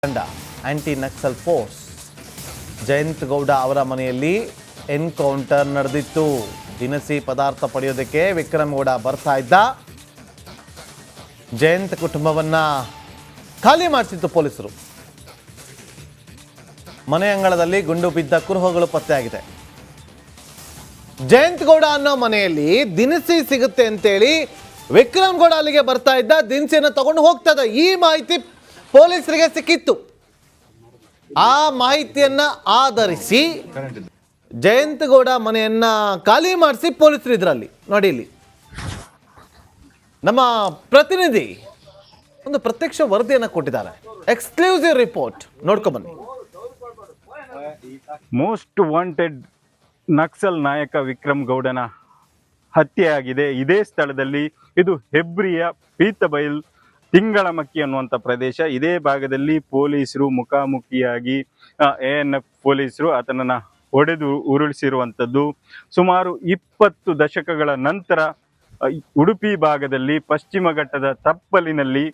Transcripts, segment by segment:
ತಂಡ aunty Naxal force Jayant Gowda ಅವರ ಮನೆಯಲ್ಲಿ ಎನ್ಕೌಂಟರ್ ನಡೆದಿತ್ತು. ದಿನಸಿ ಪದಾರ್ಥ ಪಡೆಯೋದಕ್ಕೆ ವಿಕ್ರಮ್ ಗೌಡ ಬರ್ತಾ ಇದ್ದ. ಜಯಂತ್ ಕುಟುಂಬವನ್ನ ಖಾಲಿ ಮಾಡಿಸಿತ್ತು ಪೊಲೀಸರು. ಮನೆ ಅಂಗಳದಲ್ಲಿ ಗುಂಡು ಬಿದ್ದ ಕುರುಹುಗಳು ಪತ್ತೆಯಾಗಿದೆ. ಜಯಂತ್ ಗೌಡ ಅನ್ನೋ ಮನೆಯಲ್ಲಿ ದಿನಸಿ ಸಿಗುತ್ತೆ ಅಂತೇಳಿ ವಿಕ್ರಮ್ ಗೌಡ ಅಲ್ಲಿಗೆ ಬರ್ತಾ ಇದ್ದ. ದಿನಸಿಯನ್ನು ತಗೊಂಡು ಹೋಗ್ತಾ ಇದ್ದ. ಈ ಮಾಹಿತಿ ಪೊಲೀಸರಿಗೆ ಸಿಕ್ಕಿತ್ತು. ಆ ಮಾಹಿತಿಯನ್ನ ಆಧರಿಸಿ ಜಯಂತ್ ಗೌಡ ಮನೆಯನ್ನ ಖಾಲಿ ಮಾಡಿಸಿ ಪೊಲೀಸರು ಇದರಲ್ಲಿ ನೋಡಿ. ಇಲ್ಲಿ ನಮ್ಮ ಪ್ರತಿನಿಧಿ ಒಂದು ಪ್ರತ್ಯಕ್ಷ ವರದಿಯನ್ನು ಕೊಟ್ಟಿದ್ದಾರೆ. ಎಕ್ಸ್ಕ್ಲೂಸಿವ್ ರಿಪೋರ್ಟ್ ನೋಡ್ಕೊಂಬನ್ನಿ. ಮೋಸ್ಟ್ ವಾಂಟೆಡ್ ನಕ್ಸಲ್ ನಾಯಕ ವಿಕ್ರಮ್ ಗೌಡನ ಹತ್ಯೆಯಾಗಿದೆ. ಇದೇ ಸ್ಥಳದಲ್ಲಿ ಇದು ಹೆಬ್ರಿಯ ಪೀತಬೈಲ್ ತಿಂಗಳಮಕ್ಕಿ ಅನ್ನುವಂಥ ಪ್ರದೇಶ. ಇದೇ ಭಾಗದಲ್ಲಿ ಪೊಲೀಸರು ಮುಖಾಮುಖಿಯಾಗಿ ANF ಪೊಲೀಸರು ಆತನನ್ನು ಹೊಡೆದು ಉರುಳಿಸಿರುವಂಥದ್ದು. ಸುಮಾರು 20 ದಶಕಗಳ ನಂತರ ಉಡುಪಿ ಭಾಗದಲ್ಲಿ ಪಶ್ಚಿಮ ಘಟ್ಟದ ತಪ್ಪಲಿನಲ್ಲಿ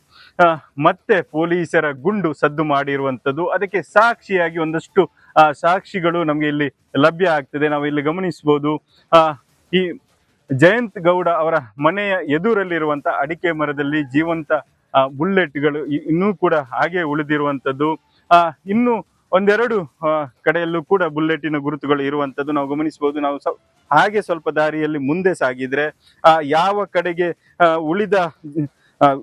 ಮತ್ತೆ ಪೊಲೀಸರ ಗುಂಡು ಸದ್ದು ಮಾಡಿರುವಂಥದ್ದು. ಅದಕ್ಕೆ ಸಾಕ್ಷಿಯಾಗಿ ಒಂದಷ್ಟು ಸಾಕ್ಷಿಗಳು ನಮಗೆ ಇಲ್ಲಿ ಲಭ್ಯ ಆಗ್ತದೆ. ನಾವು ಇಲ್ಲಿ ಗಮನಿಸ್ಬೋದು. ಈ ಜಯಂತ್ ಗೌಡ ಅವರ ಮನೆಯ ಎದುರಲ್ಲಿರುವಂಥ ಅಡಿಕೆ ಮರದಲ್ಲಿ ಜೀವಂತ ಬುಲೆಟ್ಗಳು ಇನ್ನೂ ಕೂಡ ಹಾಗೆ ಉಳಿದಿರುವಂಥದ್ದು. ಇನ್ನು ಒಂದೆರಡು ಕಡೆಯಲ್ಲೂ ಕೂಡ ಬುಲೆಟಿನ ಗುರುತುಗಳು ಇರುವಂಥದ್ದು ನಾವು ಗಮನಿಸಬಹುದು. ನಾವು ಹಾಗೆ ಸ್ವಲ್ಪ ದಾರಿಯಲ್ಲಿ ಮುಂದೆ ಸಾಗಿದ್ರೆ ಯಾವ ಕಡೆಗೆ ಉಳಿದ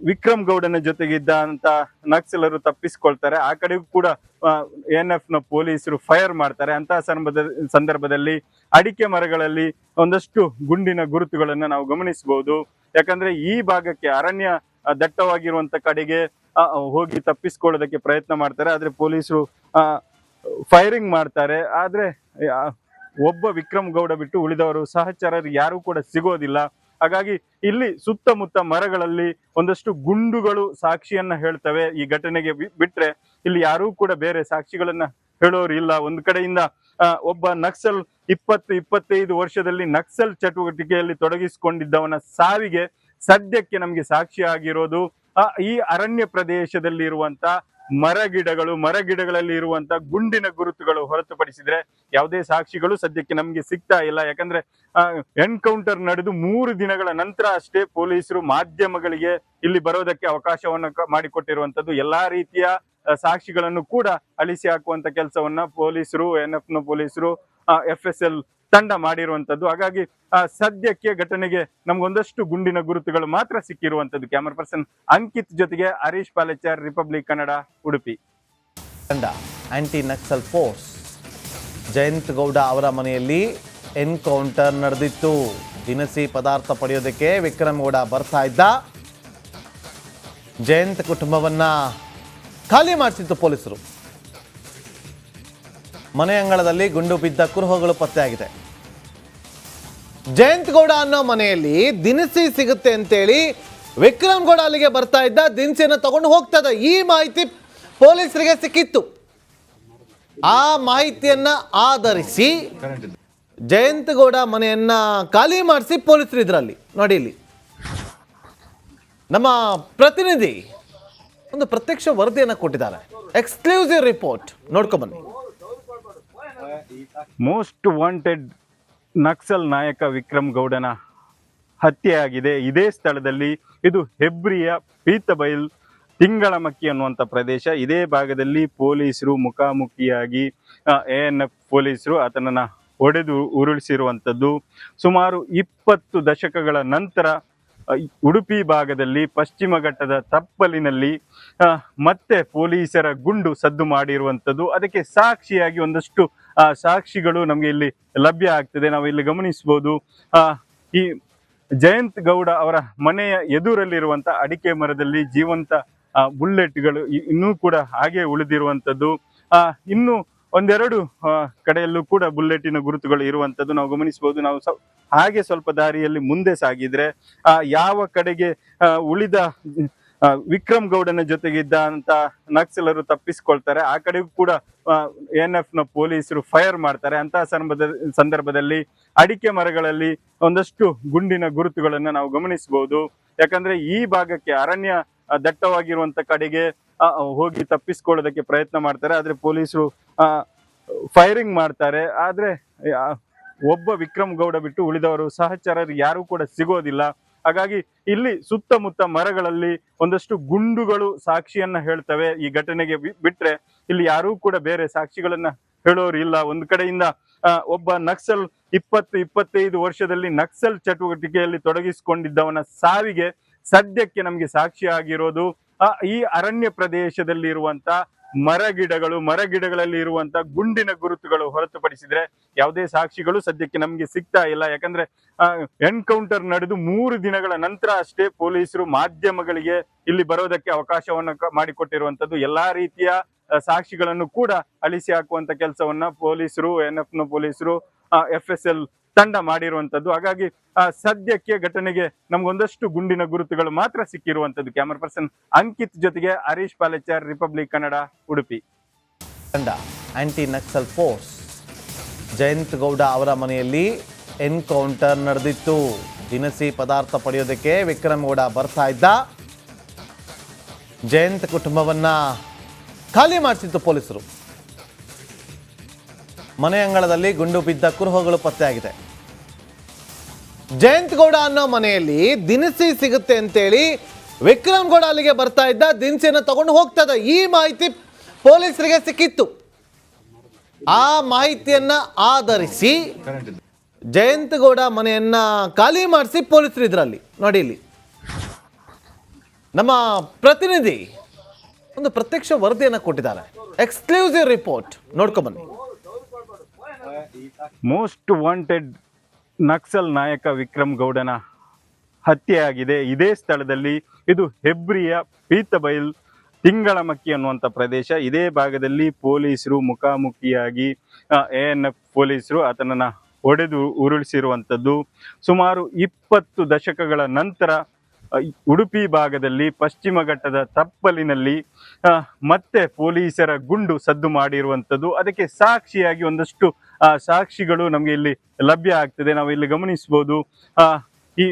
ವಿಕ್ರಮ್ ಗೌಡನ ಜೊತೆಗಿದ್ದ ಅಂತ ನಕ್ಸಲರು ತಪ್ಪಿಸ್ಕೊಳ್ತಾರೆ, ಆ ಕಡೆಗೂ ಕೂಡ ANF ನ ಪೊಲೀಸರು ಫೈರ್ ಮಾಡ್ತಾರೆ. ಅಂತಹ ಸಂದರ್ಭದಲ್ಲಿ ಅಡಿಕೆ ಮರಗಳಲ್ಲಿ ಒಂದಷ್ಟು ಗುಂಡಿನ ಗುರುತುಗಳನ್ನ ನಾವು ಗಮನಿಸಬಹುದು. ಯಾಕಂದ್ರೆ ಈ ಭಾಗಕ್ಕೆ ಅರಣ್ಯ ದಟ್ಟವಾಗಿರುವಂತ ಕಡೆಗೆ ಹೋಗಿ ತಪ್ಪಿಸ್ಕೊಳ್ಳೋದಕ್ಕೆ ಪ್ರಯತ್ನ ಮಾಡ್ತಾರೆ. ಆದ್ರೆ ಪೊಲೀಸರು ಫೈರಿಂಗ್ ಮಾಡ್ತಾರೆ. ಆದ್ರೆ ಒಬ್ಬ ವಿಕ್ರಮ್ ಗೌಡ ಬಿಟ್ಟು ಉಳಿದವರು ಸಹಚರರು ಯಾರು ಕೂಡ ಸಿಗೋದಿಲ್ಲ. ಹಾಗಾಗಿ ಇಲ್ಲಿ ಸುತ್ತಮುತ್ತ ಮರಗಳಲ್ಲಿ ಒಂದಷ್ಟು ಗುಂಡುಗಳು ಸಾಕ್ಷಿಯನ್ನ ಹೇಳ್ತವೆ. ಈ ಘಟನೆಗೆ ಬಿಟ್ರೆ ಇಲ್ಲಿ ಯಾರೂ ಕೂಡ ಬೇರೆ ಸಾಕ್ಷಿಗಳನ್ನ ಹೇಳೋರು ಇಲ್ಲ. ಒಂದು ಕಡೆಯಿಂದ ಒಬ್ಬ ನಕ್ಸಲ್ 20-25 ವರ್ಷದಲ್ಲಿ ನಕ್ಸಲ್ ಚಟುವಟಿಕೆಯಲ್ಲಿ ತೊಡಗಿಸಿಕೊಂಡಿದ್ದವನ ಸಾವಿಗೆ ಸದ್ಯಕ್ಕೆ ನಮಗೆ ಸಾಕ್ಷಿ ಆಗಿರೋದು ಈ ಅರಣ್ಯ ಪ್ರದೇಶದಲ್ಲಿ ಇರುವಂತ ಮರಗಿಡಗಳಲ್ಲಿ ಇರುವಂತ ಗುಂಡಿನ ಗುರುತುಗಳು ಹೊರತುಪಡಿಸಿದ್ರೆ ಯಾವುದೇ ಸಾಕ್ಷಿಗಳು ಸದ್ಯಕ್ಕೆ ನಮ್ಗೆ ಸಿಗ್ತಾ ಇಲ್ಲ. ಯಾಕಂದ್ರೆ ಎನ್ಕೌಂಟರ್ ನಡೆದು 3 ದಿನಗಳ ನಂತರ ಅಷ್ಟೇ ಪೊಲೀಸರು ಮಾಧ್ಯಮಗಳಿಗೆ ಇಲ್ಲಿ ಬರೋದಕ್ಕೆ ಅವಕಾಶವನ್ನು ಮಾಡಿಕೊಟ್ಟಿರುವಂತದ್ದು. ಎಲ್ಲಾ ರೀತಿಯ ಸಾಕ್ಷಿಗಳನ್ನು ಕೂಡ ಅಳಿಸಿ ಹಾಕುವಂತ ಕೆಲಸವನ್ನ ಪೊಲೀಸರು ANF ನ ಪೊಲೀಸರು FSL ತಂಡ ಮಾಡಿರುವಂತದ್ದು. ಹಾಗಾಗಿ ಸದ್ಯಕ್ಕೆ ಘಟನೆಗೆ ನಮ್ಗೊಂದಷ್ಟು ಗುಂಡಿನ ಗುರುತುಗಳು ಮಾತ್ರ ಸಿಕ್ಕಿರುವಂತದ್ದು. ಕ್ಯಾಮರಾ ಪರ್ಸನ್ ಅಂಕಿತ್ ಜೊತೆಗೆ ಹರೀಶ್ ಪಾಲೆಚಾರ್, ರಿಪಬ್ಲಿಕ್ ಕನ್ನಡ, ಉಡುಪಿ. ತಂಡ ಆಂಟಿ ನಕ್ಸಲ್ ಫೋರ್ಸ್ ಜಯಂತ್ ಗೌಡ ಅವರ ಮನೆಯಲ್ಲಿ ಎನ್ಕೌಂಟರ್ ನಡೆದಿತ್ತು. ದಿನಸಿ ಪದಾರ್ಥ ಪಡೆಯೋದಕ್ಕೆ ವಿಕ್ರಮ್ ಗೌಡ ಬರ್ತಾ ಇದ್ದ. ಜಯಂತ್ ಕುಟುಂಬವನ್ನ ಖಾಲಿ ಮಾಡಿಸಿತ್ತು ಪೊಲೀಸರು. ಮನೆ ಅಂಗಳದಲ್ಲಿ ಗುಂಡು ಬಿದ್ದ ಕುರುಹುಗಳು ಪತ್ತೆಯಾಗಿದೆ. ಜಯಂತ್ ಗೌಡ ಅನ್ನೋ ಮನೆಯಲ್ಲಿ ದಿನಸಿ ಸಿಗುತ್ತೆ ಅಂತೇಳಿ ವಿಕ್ರಮ್ ಗೌಡ ಅಲ್ಲಿಗೆ ಬರ್ತಾ ಇದ್ದ. ದಿನಸಿಯನ್ನು ತಗೊಂಡು ಹೋಗ್ತಾ ಇದ್ದ. ಈ ಮಾಹಿತಿ ಪೊಲೀಸರಿಗೆ ಸಿಕ್ಕಿತ್ತು. ಆ ಮಾಹಿತಿಯನ್ನ ಆಧರಿಸಿ ಜಯಂತ್ ಗೌಡ ಮನೆಯನ್ನ ಖಾಲಿ ಮಾಡಿಸಿ ಪೊಲೀಸರು ಇದರಲ್ಲಿ ನೋಡಿ. ಇಲ್ಲಿ ನಮ್ಮ ಪ್ರತಿನಿಧಿ ಒಂದು ಪ್ರತ್ಯಕ್ಷ ವರದಿಯನ್ನು ಕೊಟ್ಟಿದ್ದಾರೆ. ಎಕ್ಸ್ಕ್ಲೂಸಿವ್ ರಿಪೋರ್ಟ್ ನೋಡ್ಕೊಂಬನ್ನಿ. ಮೋಸ್ಟ್ ವಾಂಟೆಡ್ ನಕ್ಸಲ್ ನಾಯಕ ವಿಕ್ರಮ್ ಗೌಡನ ಹತ್ಯೆಯಾಗಿದೆ. ಇದೇ ಸ್ಥಳದಲ್ಲಿ ಇದು ಹೆಬ್ರಿಯ ಪೀತಬೈಲ್ ತಿಂಗಳಮಕ್ಕಿ ಅನ್ನುವಂಥ ಪ್ರದೇಶ. ಇದೇ ಭಾಗದಲ್ಲಿ ಪೊಲೀಸರು ಮುಖಾಮುಖಿಯಾಗಿ ANF ಪೊಲೀಸರು ಆತನನ್ನ ಹೊಡೆದು ಉರುಳಿಸಿರುವಂಥದ್ದು. ಸುಮಾರು 20 ದಶಕಗಳ ನಂತರ ಉಡುಪಿ ಭಾಗದಲ್ಲಿ ಪಶ್ಚಿಮ ಘಟ್ಟದ ತಪ್ಪಲಿನಲ್ಲಿ ಮತ್ತೆ ಪೊಲೀಸರ ಗುಂಡು ಸದ್ದು ಮಾಡಿರುವಂಥದ್ದು. ಅದಕ್ಕೆ ಸಾಕ್ಷಿಯಾಗಿ ಒಂದಷ್ಟು ಸಾಕ್ಷಿಗಳು ನಮಗೆ ಇಲ್ಲಿ ಲಭ್ಯ ಆಗ್ತದೆ. ನಾವು ಇಲ್ಲಿ ಗಮನಿಸಬಹುದು. ಈ ಜಯಂತ್ ಗೌಡ ಅವರ ಮನೆಯ ಎದುರಲ್ಲಿರುವಂತ ಅಡಿಕೆ ಮರದಲ್ಲಿ ಜೀವಂತ ಬುಲೆಟ್ಗಳು ಇನ್ನೂ ಕೂಡ ಹಾಗೆ ಉಳಿದಿರುವಂಥದ್ದು. ಇನ್ನು ಒಂದೆರಡು ಕಡೆಯಲ್ಲೂ ಕೂಡ ಬುಲೆಟಿನ ಗುರುತುಗಳು ಇರುವಂಥದ್ದು ನಾವು ಗಮನಿಸಬಹುದು. ನಾವು ಹಾಗೆ ಸ್ವಲ್ಪ ದಾರಿಯಲ್ಲಿ ಮುಂದೆ ಸಾಗಿದ್ರೆ ಯಾವ ಕಡೆಗೆ ಉಳಿದ ವಿಕ್ರಮ್ ಗೌಡನ ಜೊತೆಗಿದ್ದ ಅಂತ ನಕ್ಸಲರು ತಪ್ಪಿಸ್ಕೊಳ್ತಾರೆ, ಆ ಕಡೆಗೂ ಕೂಡ ANF ನ ಪೊಲೀಸರು ಫೈರ್ ಮಾಡ್ತಾರೆ. ಅಂತಹ ಸಂದರ್ಭದಲ್ಲಿ ಅಡಿಕೆ ಮರಗಳಲ್ಲಿ ಒಂದಷ್ಟು ಗುಂಡಿನ ಗುರುತುಗಳನ್ನ ನಾವು ಗಮನಿಸಬಹುದು. ಯಾಕಂದ್ರೆ ಈ ಭಾಗಕ್ಕೆ ಅರಣ್ಯ ದಟ್ಟವಾಗಿರುವಂತ ಕಡೆಗೆ ಹೋಗಿ ತಪ್ಪಿಸ್ಕೊಳ್ಳೋದಕ್ಕೆ ಪ್ರಯತ್ನ ಮಾಡ್ತಾರೆ, ಆದ್ರೆ ಪೊಲೀಸರು ಫೈರಿಂಗ್ ಮಾಡ್ತಾರೆ. ಆದ್ರೆ ಆ, ಒಬ್ಬ ವಿಕ್ರಮ್ ಗೌಡ ಬಿಟ್ಟು ಉಳಿದವರು ಸಹಚರರು ಯಾರು ಕೂಡ ಸಿಗೋದಿಲ್ಲ. ಹಾಗಾಗಿ ಇಲ್ಲಿ ಸುತ್ತಮುತ್ತ ಮರಗಳಲ್ಲಿ ಒಂದಷ್ಟು ಗುಂಡುಗಳು ಸಾಕ್ಷಿಯನ್ನ ಹೇಳ್ತವೆ. ಈ ಘಟನೆಗೆ ಬಿಟ್ರೆ ಇಲ್ಲಿ ಯಾರೂ ಕೂಡ ಬೇರೆ ಸಾಕ್ಷಿಗಳನ್ನ ಹೇಳೋರು ಇಲ್ಲ. ಒಂದು ಕಡೆಯಿಂದ ಒಬ್ಬ ನಕ್ಸಲ್ 25 ವರ್ಷದಲ್ಲಿ ನಕ್ಸಲ್ ಚಟುವಟಿಕೆಯಲ್ಲಿ ತೊಡಗಿಸಿಕೊಂಡಿದ್ದವನ ಸಾವಿಗೆ ಸದ್ಯಕ್ಕೆ ನಮ್ಗೆ ಸಾಕ್ಷಿ ಆಗಿರೋದು ಈ ಅರಣ್ಯ ಪ್ರದೇಶದಲ್ಲಿ ಇರುವಂತ ಮರಗಿಡಗಳಲ್ಲಿ ಇರುವಂತ ಗುಂಡಿನ ಗುರುತುಗಳು ಹೊರತುಪಡಿಸಿದ್ರೆ ಯಾವುದೇ ಸಾಕ್ಷಿಗಳು ಸದ್ಯಕ್ಕೆ ನಮ್ಗೆ ಸಿಗ್ತಾ ಇಲ್ಲ. ಯಾಕಂದ್ರೆ ಎನ್ಕೌಂಟರ್ ನಡೆದು 3 ದಿನಗಳ ನಂತರ ಅಷ್ಟೇ ಪೊಲೀಸರು ಮಾಧ್ಯಮಗಳಿಗೆ ಇಲ್ಲಿ ಬರೋದಕ್ಕೆ ಅವಕಾಶವನ್ನ ಮಾಡಿಕೊಟ್ಟಿರುವಂತದ್ದು. ಎಲ್ಲಾ ರೀತಿಯ ಸಾಕ್ಷಿಗಳನ್ನು ಕೂಡ ಅಳಿಸಿ ಹಾಕುವಂತ ಕೆಲಸವನ್ನ ಪೊಲೀಸರು, NF ಪೊಲೀಸರು, FSL ತಂಡ ಮಾಡಿರುವಂತದ್ದು. ಹಾಗಾಗಿ ಸದ್ಯಕ್ಕೆ ಘಟನೆಗೆ ನಮ್ಗೊಂದಷ್ಟು ಗುಂಡಿನ ಗುರುತುಗಳು ಮಾತ್ರ ಸಿಕ್ಕಿರುವಂತದ್ದು. ಕ್ಯಾಮರಾ ಪರ್ಸನ್ ಅಂಕಿತ್ ಜೊತೆಗೆ ಹರೀಶ್ ಪಾಲೆಚಾರ್, ರಿಪಬ್ಲಿಕ್ ಕನ್ನಡ, ಉಡುಪಿ. ತಂಡ ಆಂಟಿ ನಕ್ಸಲ್ ಫೋರ್ಸ್ ಜಯಂತ್ ಗೌಡ ಅವರ ಮನೆಯಲ್ಲಿ ಎನ್ಕೌಂಟರ್ ನಡೆದಿತ್ತು. ದಿನಸಿ ಪದಾರ್ಥ ಪಡೆಯೋದಕ್ಕೆ ವಿಕ್ರಮ್ ಗೌಡ ಬರ್ತಾ ಇದ್ದ. ಜಯಂತ್ ಕುಟುಂಬವನ್ನ ಖಾಲಿ ಮಾಡಿಸಿತ್ತು ಪೊಲೀಸರು. ಮನೆ ಅಂಗಳದಲ್ಲಿ ಗುಂಡು ಬಿದ್ದ ಕುರುಹುಗಳು ಪತ್ತೆಯಾಗಿದೆ. ಜಯಂತ್ ಗೌಡ ಅನ್ನೋ ಮನೆಯಲ್ಲಿ ದಿನಸಿ ಸಿಗುತ್ತೆ ಅಂತೇಳಿ ವಿಕ್ರಮ್ ಗೌಡ ಅಲ್ಲಿಗೆ ಬರ್ತಾ ಇದ್ದ. ದಿನಸಿಯನ್ನು ತಗೊಂಡು ಹೋಗ್ತಾ ಇದ್ದ. ಈ ಮಾಹಿತಿ ಪೊಲೀಸರಿಗೆ ಸಿಕ್ಕಿತ್ತು. ಆ ಮಾಹಿತಿಯನ್ನ ಆಧರಿಸಿ ಜಯಂತ್ ಗೌಡ ಮನೆಯನ್ನ ಖಾಲಿ ಮಾಡಿಸಿ ಪೊಲೀಸರು ಇದರಲ್ಲಿ ನೋಡಿ. ಇಲ್ಲಿ ನಮ್ಮ ಪ್ರತಿನಿಧಿ ಒಂದು ಪ್ರತ್ಯಕ್ಷ ವರದಿಯನ್ನು ಕೊಟ್ಟಿದ್ದಾರೆ. ಎಕ್ಸ್ಕ್ಲೂಸಿವ್ ರಿಪೋರ್ಟ್ ನೋಡ್ಕೊಂಬನ್ನಿ. ಮೋಸ್ಟ್ ವಾಂಟೆಡ್ ನಕ್ಸಲ್ ನಾಯಕ ವಿಕ್ರಮ್ ಗೌಡನ ಹತ್ಯೆಯಾಗಿದೆ ಇದೇ ಸ್ಥಳದಲ್ಲಿ. ಇದು ಹೆಬ್ರಿಯ ಪೀತಬೈಲ್ ತಿಂಗಳಮಕ್ಕಿ ಅನ್ನುವಂಥ ಪ್ರದೇಶ. ಇದೇ ಭಾಗದಲ್ಲಿ ಪೊಲೀಸರು ಮುಖಾಮುಖಿಯಾಗಿ ANF ಪೊಲೀಸರು ಆತನನ್ನ ಹೊಡೆದು ಉರುಳಿಸಿರುವಂಥದ್ದು. ಸುಮಾರು 20 ದಶಕಗಳ ನಂತರ ಉಡುಪಿ ಭಾಗದಲ್ಲಿ ಪಶ್ಚಿಮ ಘಟ್ಟದ ತಪ್ಪಲಿನಲ್ಲಿ ಮತ್ತೆ ಪೊಲೀಸರ ಗುಂಡು ಸದ್ದು ಮಾಡಿರುವಂಥದ್ದು. ಅದಕ್ಕೆ ಸಾಕ್ಷಿಯಾಗಿ ಒಂದಷ್ಟು ಸಾಕ್ಷಿಗಳು ನಮಗೆ ಇಲ್ಲಿ ಲಭ್ಯ ಆಗ್ತದೆ. ನಾವು ಇಲ್ಲಿ ಗಮನಿಸಬಹುದು, ಈ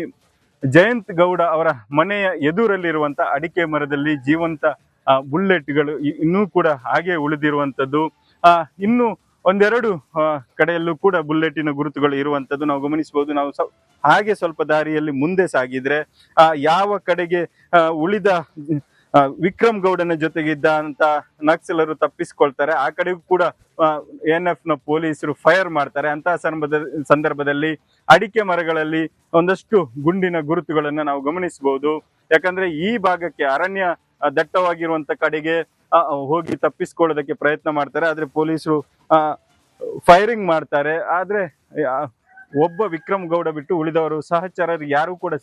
ಜಯಂತ್ ಗೌಡ ಅವರ ಮನೆಯ ಎದುರಲ್ಲಿರುವಂತ ಅಡಿಕೆ ಮರದಲ್ಲಿ ಜೀವಂತ ಬುಲೆಟ್ಗಳು ಇನ್ನೂ ಕೂಡ ಹಾಗೆ ಉಳಿದಿರುವಂಥದ್ದು. ಇನ್ನು ಒಂದೆರಡು ಕಡೆಯಲ್ಲೂ ಕೂಡ ಬುಲೆಟಿನ ಗುರುತುಗಳು ಇರುವಂತದ್ದು ನಾವು ಗಮನಿಸಬಹುದು. ನಾವು ಹಾಗೆ ಸ್ವಲ್ಪ ದಾರಿಯಲ್ಲಿ ಮುಂದೆ ಸಾಗಿದ್ರೆ ಯಾವ ಕಡೆಗೆ ಉಳಿದ ವಿಕ್ರಮ್ ಗೌಡನ ಜೊತೆಗಿದ್ದ ಅಂತ ನಕ್ಸಲರು ತಪ್ಪಿಸ್ಕೊಳ್ತಾರೆ, ಆ ಕಡೆಗೂ ಕೂಡ ANF ಪೊಲೀಸರು ಫೈರ್ ಮಾಡ್ತಾರೆ. ಅಂತಹ ಸಂದರ್ಭದಲ್ಲಿ ಅಡಿಕೆ ಮರಗಳಲ್ಲಿ ಒಂದಷ್ಟು ಗುಂಡಿನ ಗುರುತುಗಳನ್ನ ನಾವು ಗಮನಿಸಬಹುದು. ಯಾಕಂದ್ರೆ ಈ ಭಾಗಕ್ಕೆ ಅರಣ್ಯ ದಟ್ಟವಾಗಿರುವಂತ ಕಡೆಗೆ ಹೋಗಿ ತಪ್ಪಿಸ್ಕೊಳ್ಳೋದಕ್ಕೆ ಪ್ರಯತ್ನ ಮಾಡ್ತಾರೆ, ಆದ್ರೆ ಪೊಲೀಸರು ಫೈರಿಂಗ್ ಮಾಡ್ತಾರೆ. ಆದ್ರೆ ಒಬ್ಬ ವಿಕ್ರಮ್ ಗೌಡ ಬಿಟ್ಟು ಉಳಿದವರು ಸಹಚರರು ಯಾರು ಕೂಡ